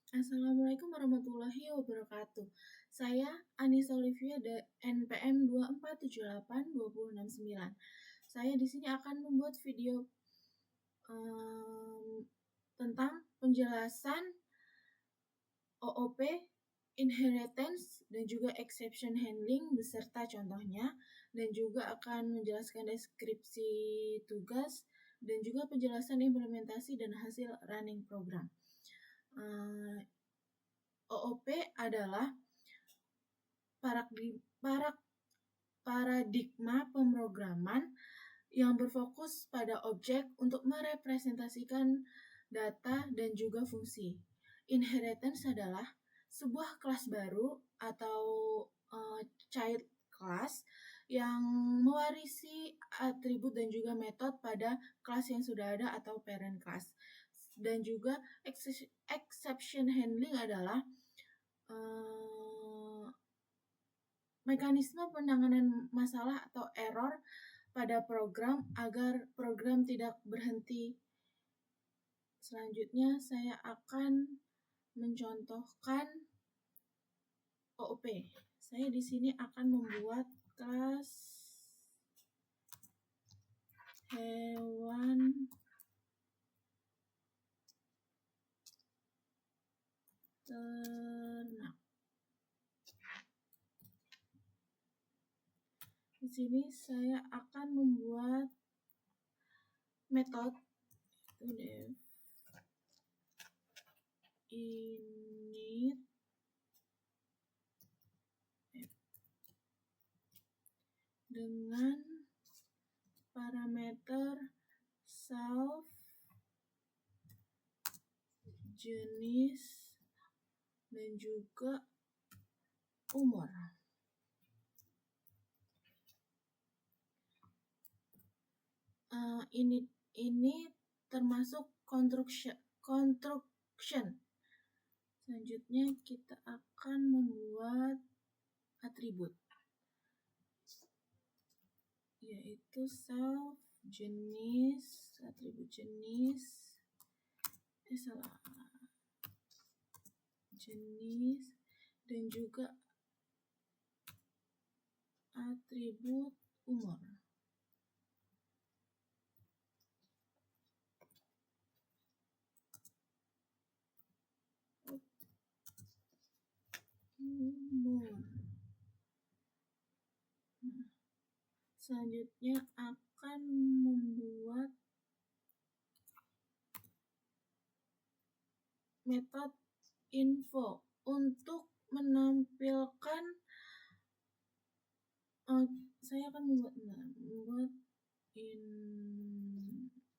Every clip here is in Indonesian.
Assalamualaikum warahmatullahi wabarakatuh. Saya Anissa Olivia NPM 24782069. Saya di sini akan membuat video tentang penjelasan OOP, inheritance, dan juga exception handling beserta contohnya, dan juga akan menjelaskan deskripsi tugas dan juga penjelasan implementasi dan hasil running program. OOP adalah paradigma pemrograman yang berfokus pada objek untuk merepresentasikan data dan juga fungsi. Inheritance adalah sebuah kelas baru atau child class yang mewarisi atribut dan juga metode pada kelas yang sudah ada atau parent class. Dan juga exception handling adalah mekanisme penanganan masalah atau error pada program agar program tidak berhenti. Selanjutnya saya akan mencontohkan OOP. Saya di sini akan membuat kelas hewan ternak. Di sini saya akan membuat metode init dengan parameter self, jenis, dan juga umur. Ini termasuk construction. Selanjutnya kita akan membuat atribut, yaitu self, jenis, atribut jenis, jenis, dan juga atribut umur. Selanjutnya akan membuat metode info untuk menampilkan saya akan membuat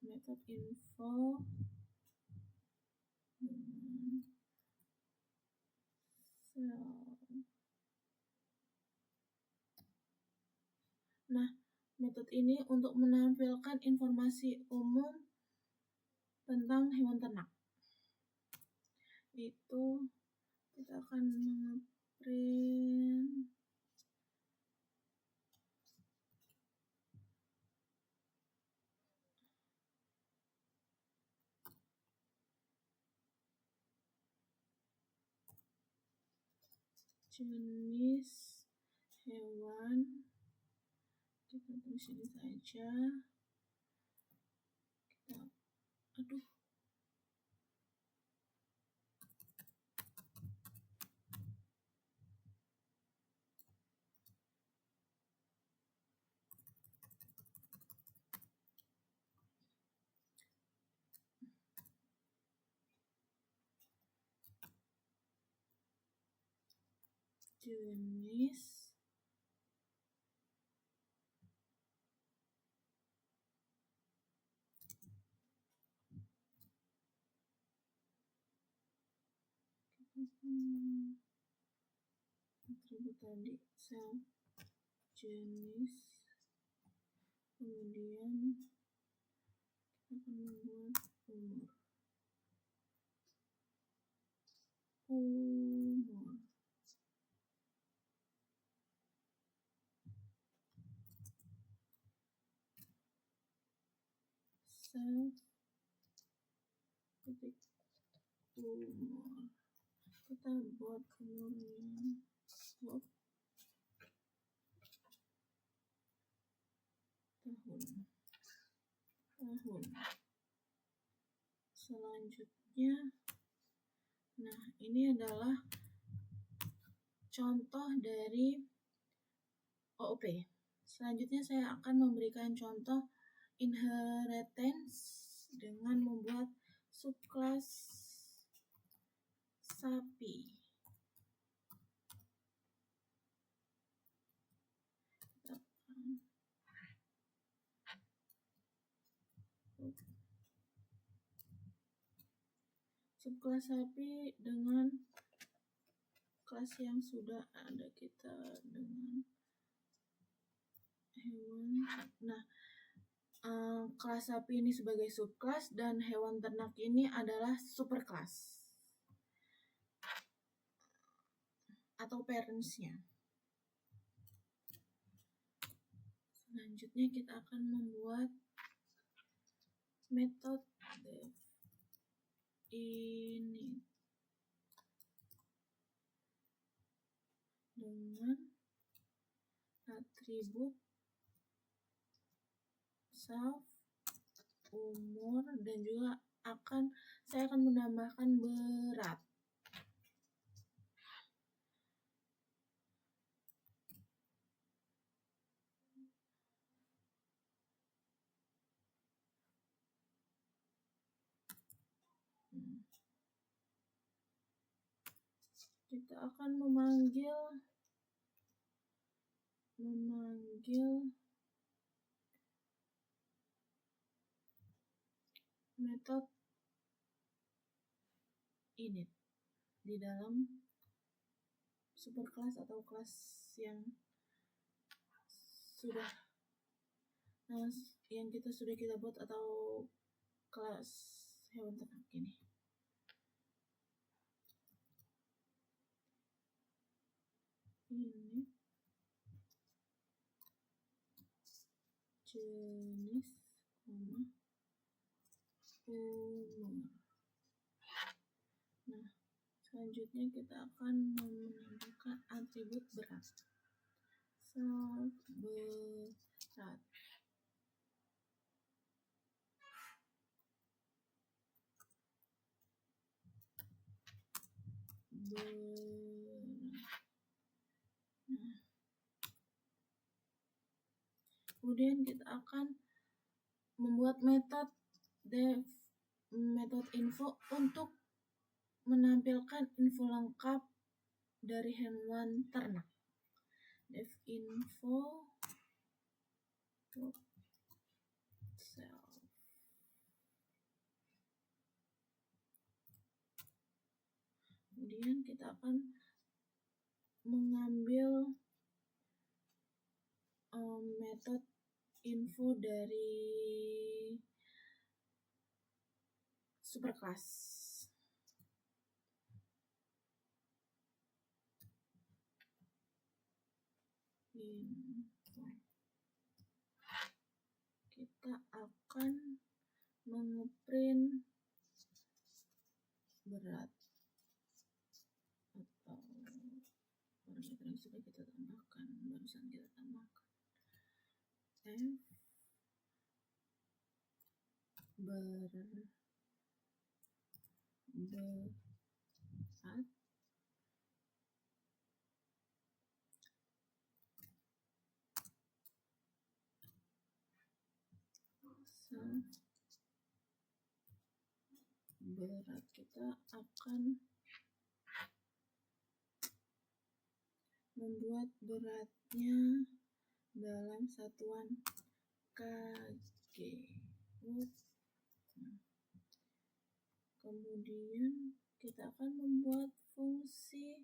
metode info metode ini untuk menampilkan informasi umum tentang hewan ternak. Itu kita akan nge-print jenis hewan, kita tulis ini saja. Jenis atribut tadi self, jenis, kemudian kita akan membuat umur. Self, umur. kita buat umurnya tahun. Selanjutnya, nah ini adalah contoh dari OOP. Selanjutnya saya akan memberikan contoh inheritance dengan membuat subclass sapi. Subclass sapi dengan kelas yang sudah ada kita dengan hewan. Nah, kelas sapi ini sebagai subclass dan hewan ternak ini adalah superclass atau parentsnya. Selanjutnya kita akan membuat metode ini dengan atribut self, umur, dan juga saya akan menambahkan berat. Kita akan memanggil metode init di dalam superclass atau kelas yang kita buat atau kelas hewan ternak ini. Ini jenis, umur. Nah, selanjutnya kita akan menambahkan atribut berat. Berat. Nah, kemudian kita akan membuat metode info untuk menampilkan info lengkap dari hewan ternak. Dev info self. Kemudian kita akan mengambil metode info dari superclass. Kita akan mengeprint berat atau parameter yang sudah kita tambahkan, barusan kita tambahkan. Berat kita akan membuat beratnya dalam satuan kg. Kemudian kita akan membuat fungsi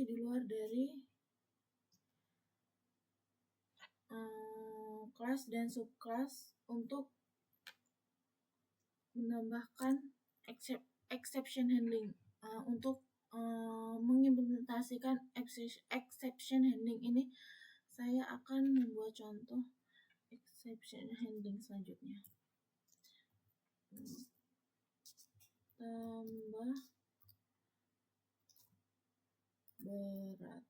di luar dari kelas dan subclass untuk menambahkan exception handling. Untuk mengimplementasikan exception handling ini, saya akan membuat contoh exception handling selanjutnya. tambah berat.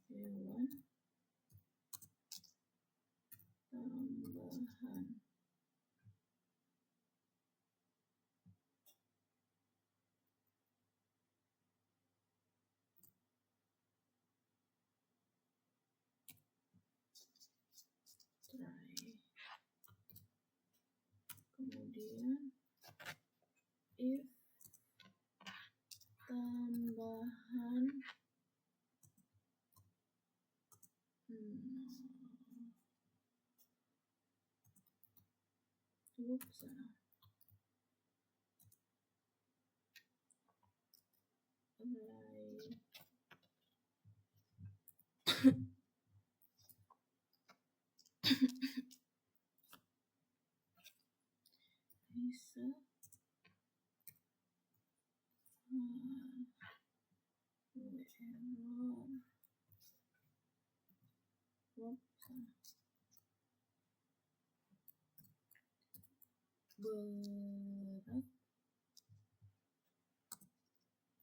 Hewan tambahan. Kemudian if tambahan salah. Bisa berat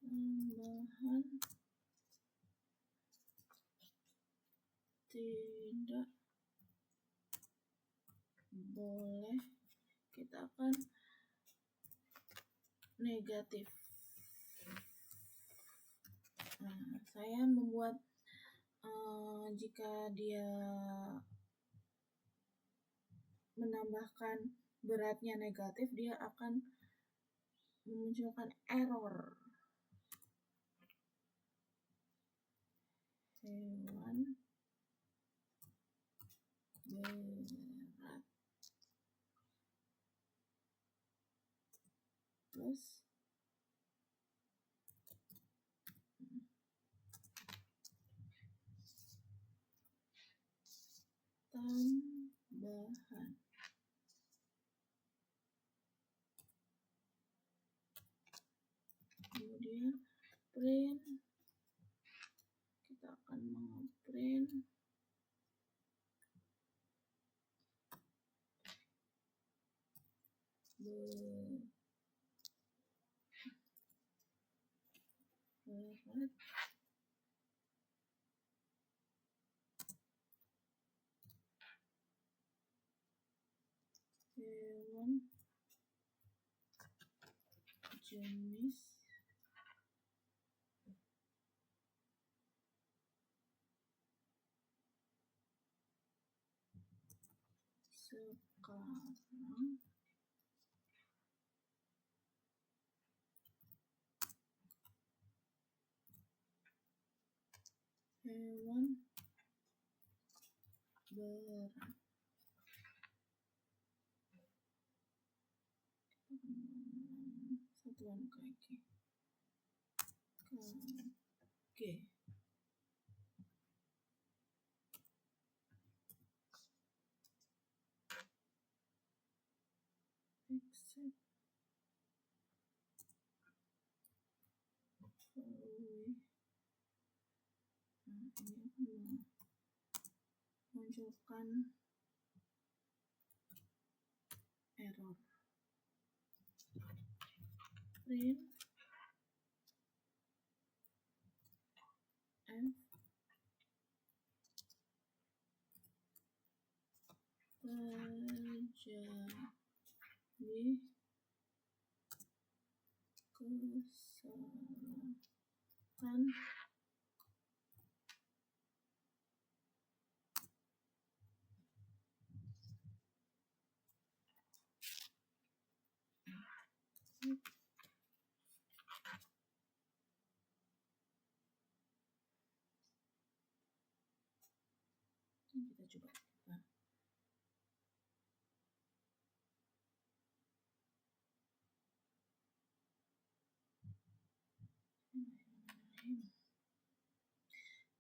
tambahan tidak boleh, kita akan negatif. Nah, saya membuat jika dia menambahkan beratnya negatif, dia akan memunculkan error. Hewan berat plus tambahan. Kemudian print, kita akan meng-print berat hewan jenis sekarang hewan berat satuan kaki. Oke. Except ini akan memunculkan error. Print f terjadi kesalahan kita coba.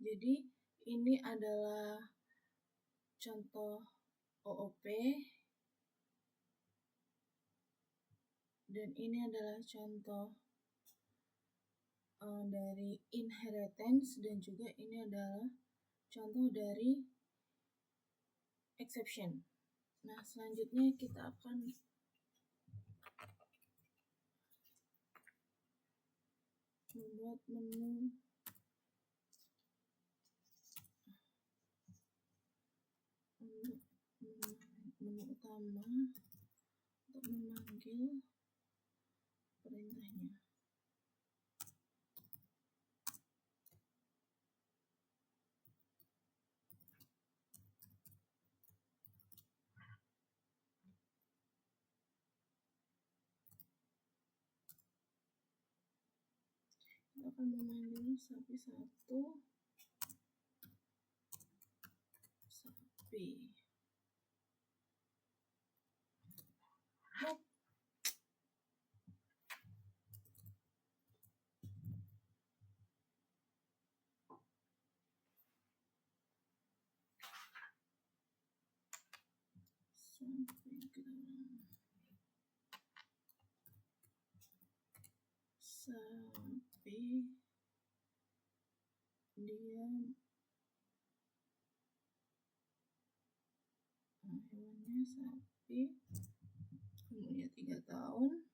Jadi ini adalah contoh OOP dan ini adalah contoh dari inheritance, dan juga ini adalah contoh dari exception. Nah, selanjutnya kita akan membuat menu utama untuk memanggil perintahnya. Kita akan memanggil sapi 1, sapi. Sapi dia hewannya sapi, umurnya 3 tahun,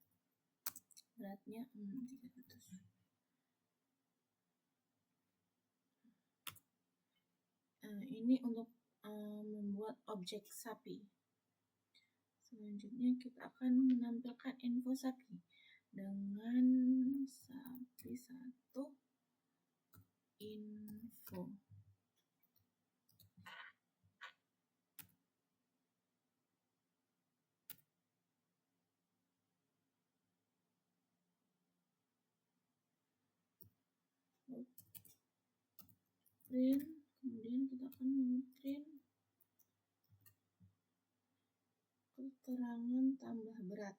beratnya 300. Ini untuk membuat objek sapi. Selanjutnya kita akan menampilkan info sapi dengan sapi 1 info. Print, kemudian kita akan meng-print keterangan tambah berat.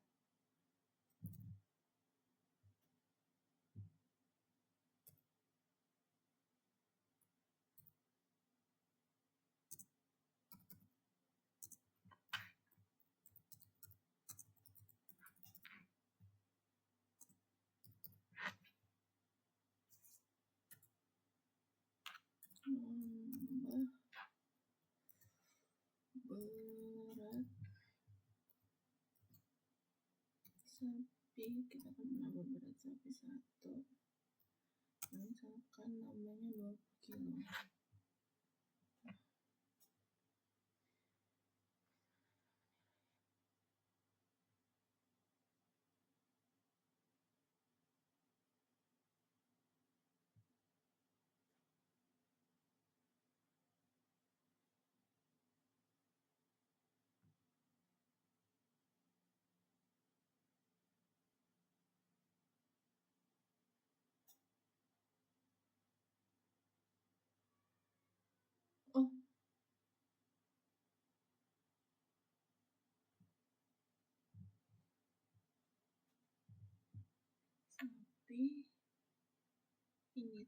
Tambah berat sapi, kita akan menambah berat sapi 1, misalkan nambahnya 20 kilo. Oh, sapi ini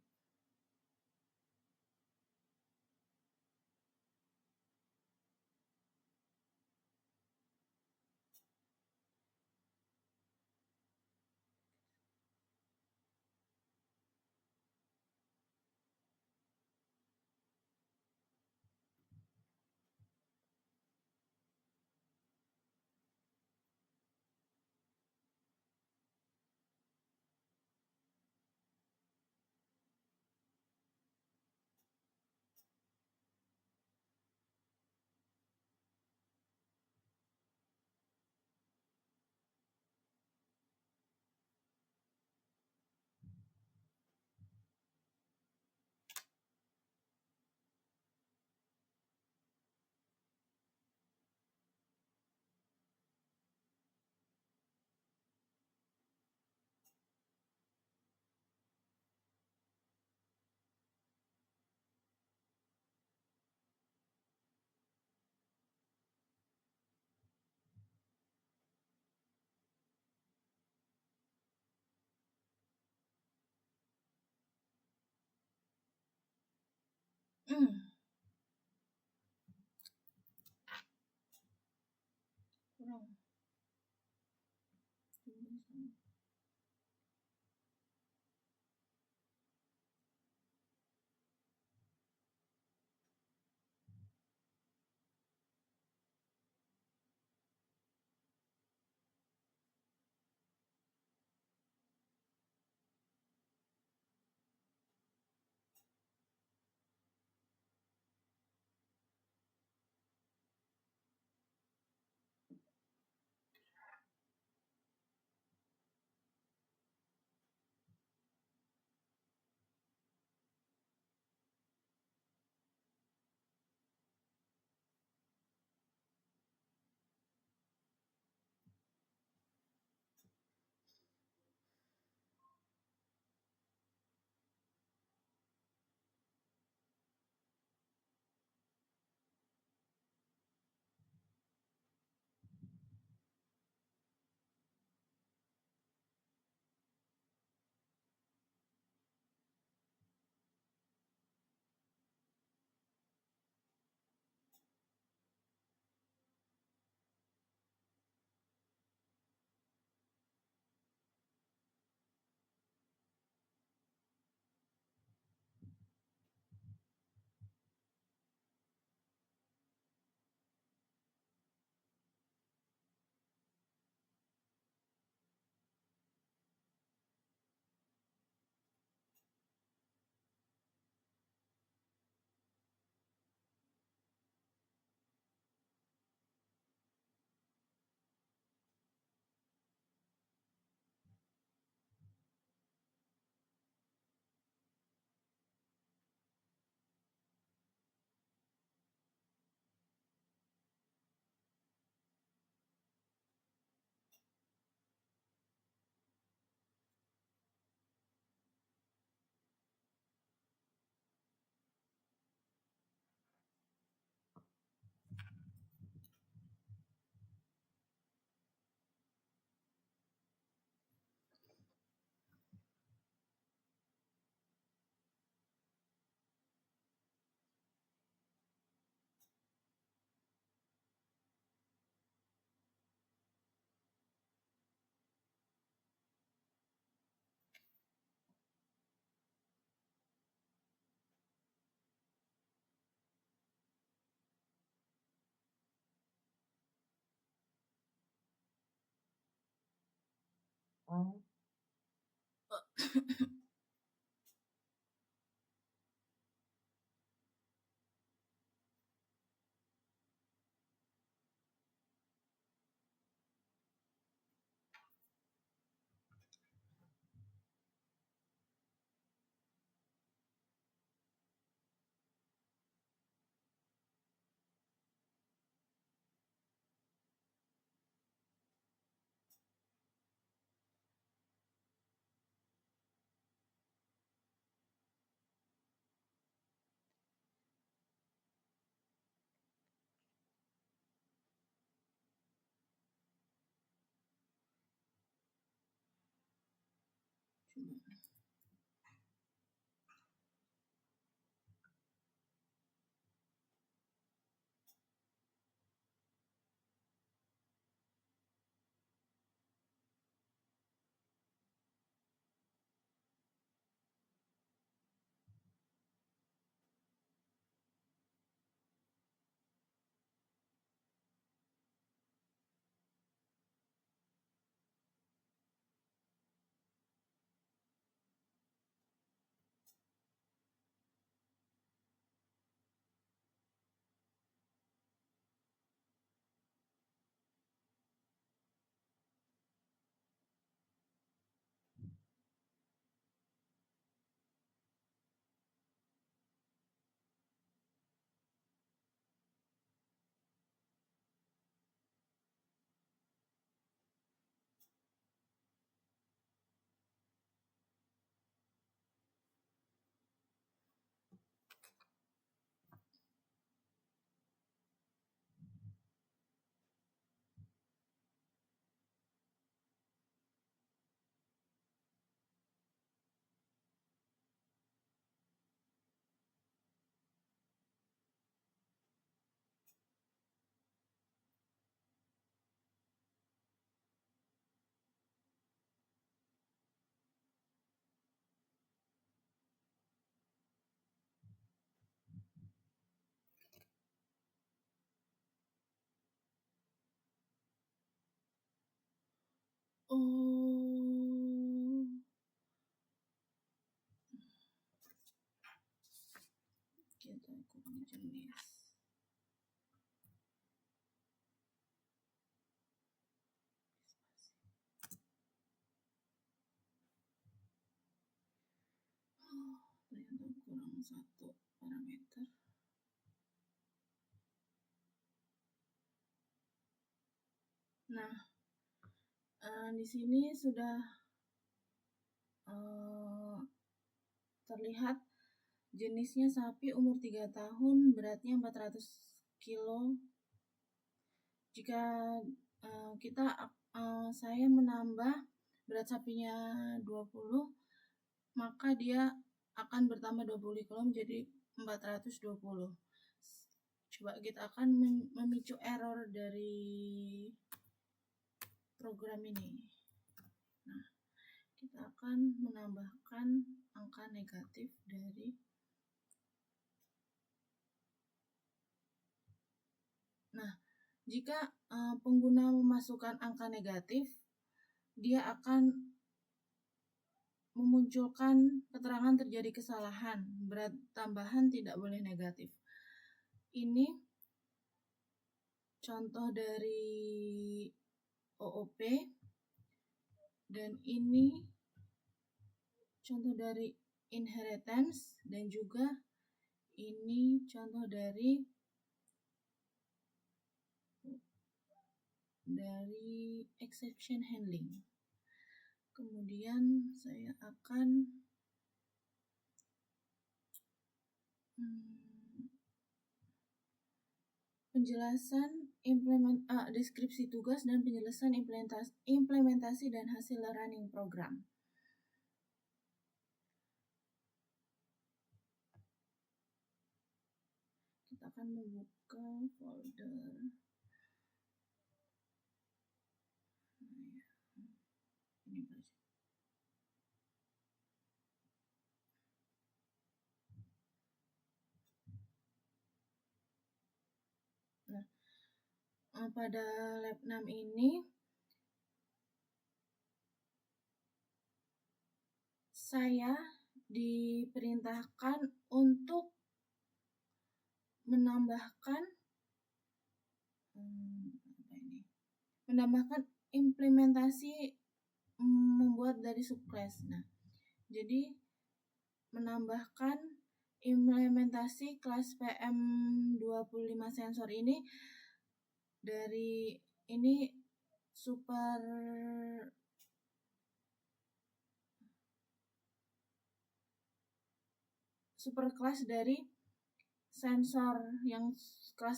kurang. Oh, kita kurang jenis. Ternyata kurang satu parameter. Nah, di sini sudah terlihat jenisnya sapi umur 3 tahun, beratnya 400 kilo. Jika saya menambah berat sapinya 20, maka dia akan bertambah 20 kilo menjadi 420. Coba kita akan memicu error dari program ini. Nah, kita akan menambahkan angka negatif dari. Nah, jika pengguna memasukkan angka negatif, dia akan memunculkan keterangan terjadi kesalahan, berat tambahan tidak boleh negatif. Ini contoh dari OOP, dan ini contoh dari inheritance, dan juga ini contoh dari exception handling. Kemudian saya akan penjelasan deskripsi tugas dan penjelasan implementasi dan hasil running program. Kita akan membuka folder. Ini saja. Nah, pada lab 6 ini saya diperintahkan untuk menambahkan implementasi membuat dari subclass. Nah, jadi menambahkan implementasi kelas PM25 sensor ini dari ini super kelas dari kelas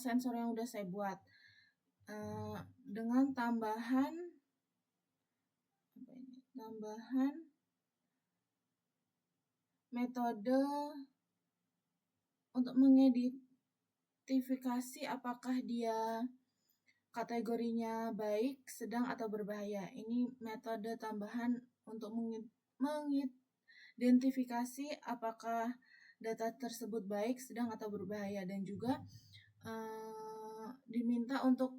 sensor yang udah saya buat dengan tambahan metode untuk mengidentifikasi apakah dia kategorinya baik, sedang, atau berbahaya. Ini metode tambahan untuk mengidentifikasi apakah data tersebut baik, sedang, atau berbahaya, dan juga diminta untuk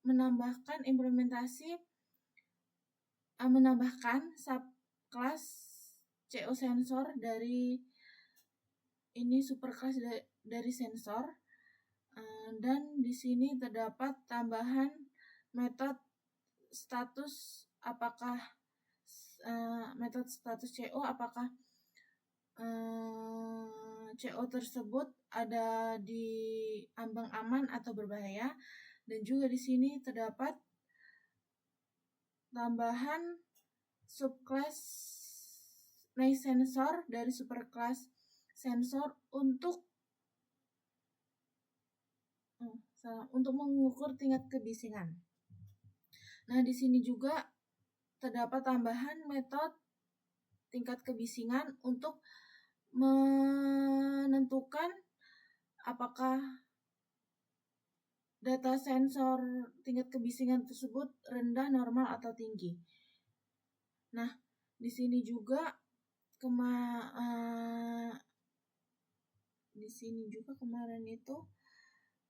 menambahkan subclass CO sensor dari ini superclass dari sensor, dan di sini terdapat tambahan metode status CO apakah CO tersebut ada di ambang aman atau berbahaya, dan juga di sini terdapat tambahan subclass noise sensor dari superclass sensor untuk mengukur tingkat kebisingan. Nah, di sini juga terdapat tambahan metode tingkat kebisingan untuk menentukan apakah data sensor tingkat kebisingan tersebut rendah, normal, atau tinggi. Nah, di sini juga kemarin itu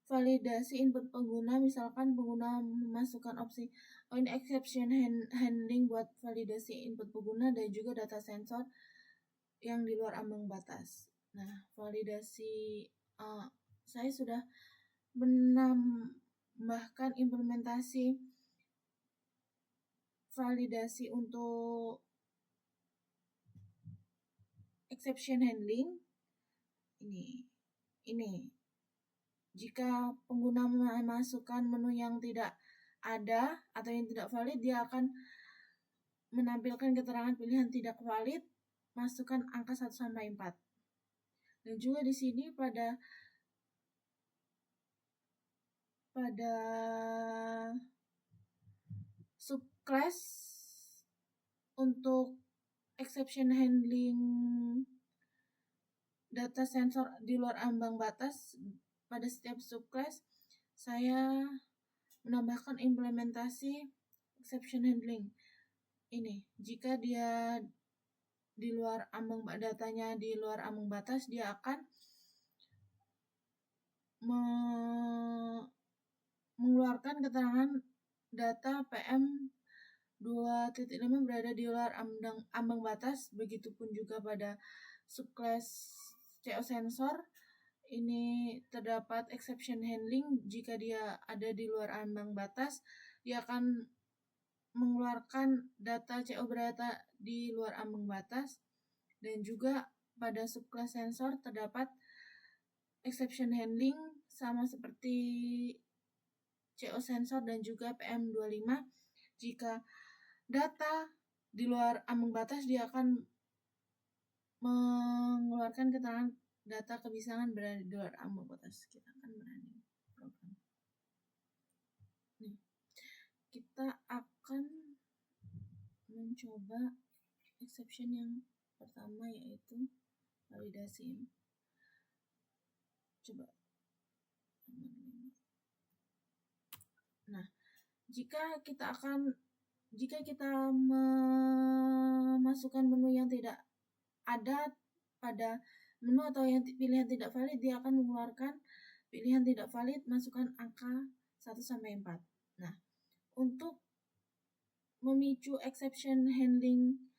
validasi input pengguna, misalkan pengguna memasukkan opsi exception handling buat validasi input pengguna dan juga data sensor yang di luar ambang batas. Nah, validasi saya sudah menambahkan implementasi validasi untuk exception handling. Ini jika pengguna memasukkan menu yang tidak ada atau yang tidak valid, dia akan menampilkan keterangan pilihan tidak valid, masukkan angka 1 sampai 4. Dan juga di sini pada subclass untuk exception handling data sensor di luar ambang batas, pada setiap subclass saya menambahkan implementasi exception handling. Ini jika dia di luar datanya di luar ambang batas, dia akan mengeluarkan keterangan data PM2.5 berada di luar ambang batas. Begitupun juga pada subclass CO sensor, ini terdapat exception handling. Jika dia ada di luar ambang batas, dia akan mengeluarkan data CO berada di luar ambang batas. Dan juga pada subclass sensor terdapat exception handling sama seperti CO sensor dan juga PM25. Jika data di luar ambang batas, dia akan mengeluarkan keterangan data kebisingan berada di luar ambang batas. Kita akan berani program. Kita akan mencoba exception yang pertama, yaitu validasi. Coba. Nah, jika kita memasukkan menu yang tidak ada pada menu atau yang pilihan tidak valid, dia akan mengeluarkan pilihan tidak valid, masukkan angka 1 sampai 4. Nah, untuk memicu exception handling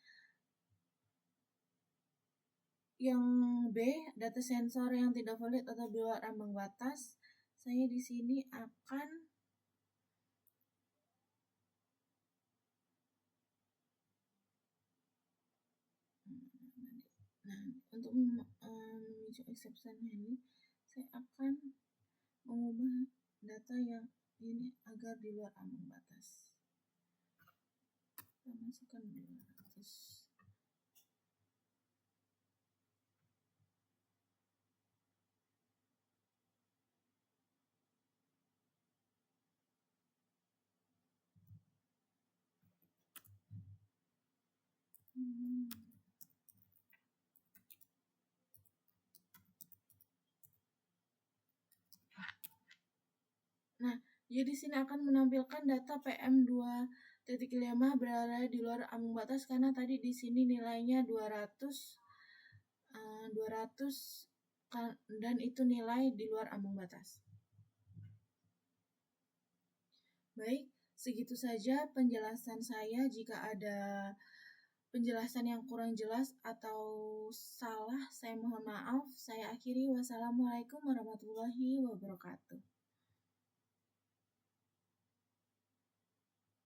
Yang B, data sensor yang tidak valid atau di luar ambang batas. Saya di sini akan untuk memicu exception ini, saya akan mengubah data yang ini agar di luar ambang batas. Kita masukkan 200. Nah, jadi sini akan menampilkan data PM2.5 berada di luar ambang batas karena tadi di sini nilainya 200 dan itu nilai di luar ambang batas. Baik, segitu saja penjelasan saya. Jika ada penjelasan yang kurang jelas atau salah, saya mohon maaf. Saya akhiri. Wassalamualaikum warahmatullahi wabarakatuh.